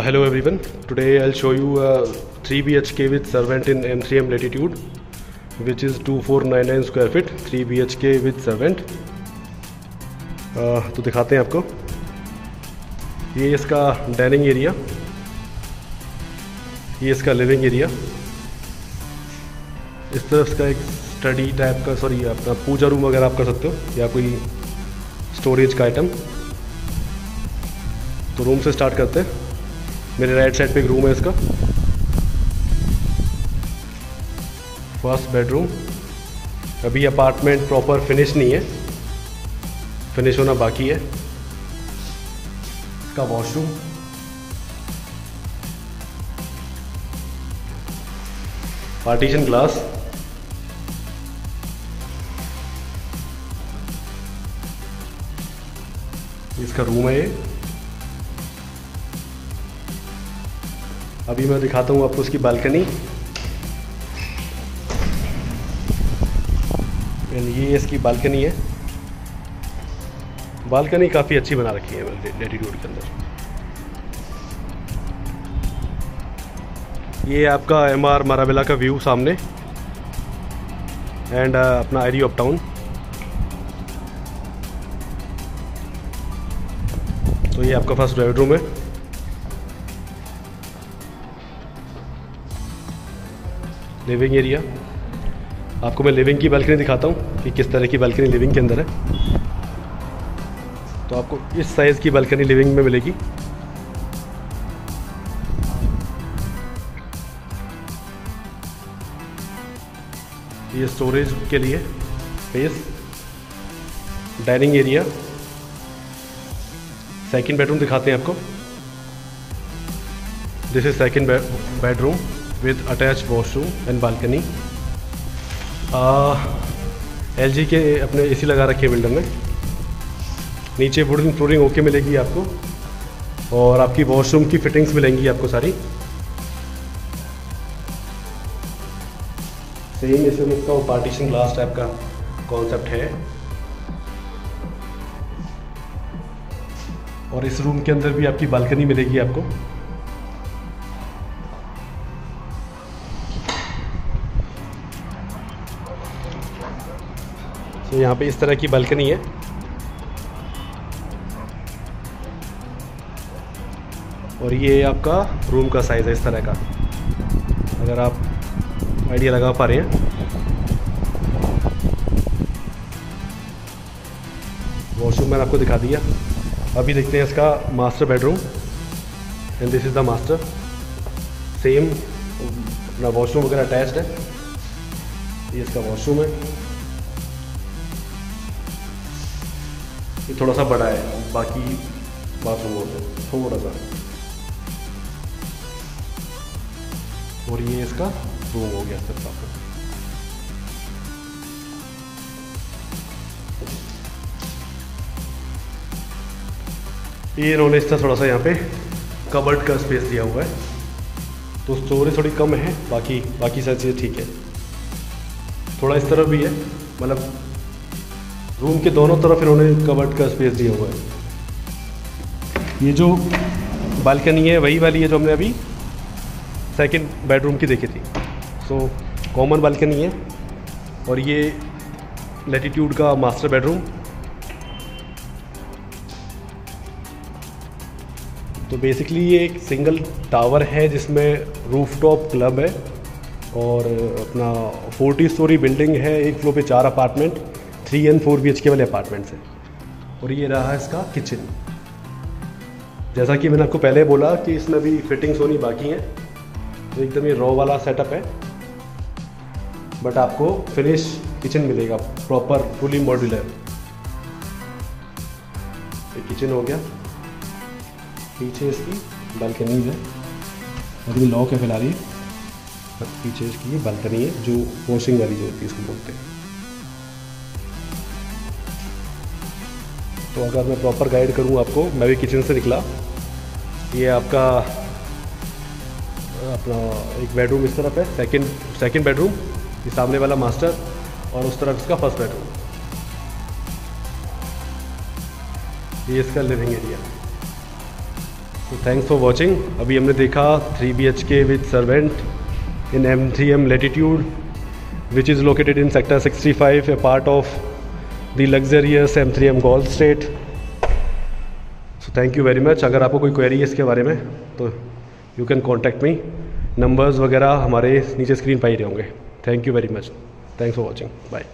Hello everyone. Today I'll show you a 3 BHK with servant in M3M latitude, which is 2499 square feet. 3 BHK with servant. तो दिखाते हैं आपको. ये इसका dining area, ये इसका लिविंग एरिया. इस तरफ इसका एक स्टडी टाइप का, सॉरी अपना पूजा रूम वगैरह आप कर सकते हो या कोई स्टोरेज का आइटम. तो रूम से स्टार्ट करते हैं. मेरे राइट साइड पे एक रूम है इसका, फर्स्ट बेडरूम. अभी अपार्टमेंट प्रॉपर फिनिश नहीं है, फिनिश होना बाकी है. इसका वॉशरूम, पार्टीशन ग्लास, इसका रूम है ये. अभी मैं दिखाता हूँ आपको उसकी बालकनी. ये इसकी बालकनी है. बालकनी काफ़ी अच्छी बना रखी है लैटिट्यूड के अंदर. ये आपका MR माराविला का व्यू सामने एंड अपना एरिया ऑफ टाउन. तो ये आपका फर्स्ट बेडरूम है. Living area. आपको मैं लिविंग की बालकनी दिखाता हूँ कि किस तरह की बालकनी लिविंग के अंदर है. तो आपको इस साइज़ की बालकनी लिविंग में मिलेगी. ये स्टोरेज के लिए space. Dining area. Second bedroom दिखाते हैं आपको. This is second bedroom with attached washroom and balcony. LG के अपने AC लगा रखे बिल्डर में. नीचे वुडन फ्लोरिंग ओके मिलेगी आपको और आपकी वॉशरूम की फिटिंग्स मिलेंगी आपको सारी. सेम इसमें इसका पार्टीशन ग्लास टाइप का कॉन्सेप्ट है. और इस रूम के अंदर भी आपकी बालकनी मिलेगी आपको. तो यहाँ पे इस तरह की बालकनी है. और ये आपका रूम का साइज़ है इस तरह का, अगर आप आइडिया लगा पा रहे हैं. वॉशरूम मैंने आपको दिखा दिया. अभी देखते हैं इसका master bedroom. And this is the master. Same अपना वॉशरूम वगैरह अटैच्ड है. ये इसका वॉशरूम है. ये थोड़ा सा बड़ा है बाकी बाथरूमों से थोड़ा सा. और ये इसका रूम हो गया सिर्फ आपका. ये इन्होंने इसका थोड़ा सा यहाँ पे कबर्ड का स्पेस दिया हुआ है. तो स्टोरेज थोड़ी कम है, बाकी सारी चीज़ें ठीक है. थोड़ा इस तरफ भी है, मतलब रूम के दोनों तरफ इन्होंने कबर्ड का स्पेस दिया हुआ है. ये जो बालकनी है वही वाली है जो हमने अभी सेकंड बेडरूम की देखी थी. सो कॉमन बालकनी है. और ये लैटिट्यूड का मास्टर बेडरूम. तो बेसिकली ये एक सिंगल टावर है जिसमें रूफटॉप क्लब है और अपना 40 स्टोरी बिल्डिंग है. एक फ्लोर पे 4 अपार्टमेंट, 3 and 4 BHK वाले अपार्टमेंट्स हैं. और ये रहा इसका किचन. जैसा कि मैंने आपको पहले बोला कि इसमें भी फिटिंग्स होनी बाकी हैं. तो एकदम ये रॉ वाला सेटअप है, बट आपको फिनिश किचन मिलेगा प्रॉपर फुली मॉड्यूलर. ये किचन हो गया. पीछे इसकी बालकनीज है. और ये लॉक है फिलहाल. ये पीछे इसकी ये बालकनी है जो वॉशिंग वाली जो होती है इसको बोलते हैं. तो अगर मैं प्रॉपर गाइड करूँ आपको, मैं भी किचन से निकला. ये आपका अपना एक बेडरूम इस तरफ है, सेकंड बेडरूम. ये सामने वाला मास्टर और उस तरफ इसका फर्स्ट बेडरूम. ये इसका लिविंग एरिया. तो थैंक्स फॉर वॉचिंग। अभी हमने देखा 3 BHK with servant in M3M Latitude which is located in Sector 65, a part of the luxurious M3M Golf State. So thank you very much। अगर आपको कोई query है इसके बारे में तो you can contact me. Numbers वगैरह हमारे नीचे स्क्रीन पर ही होंगे। Thank you very much. Thanks for watching. Bye.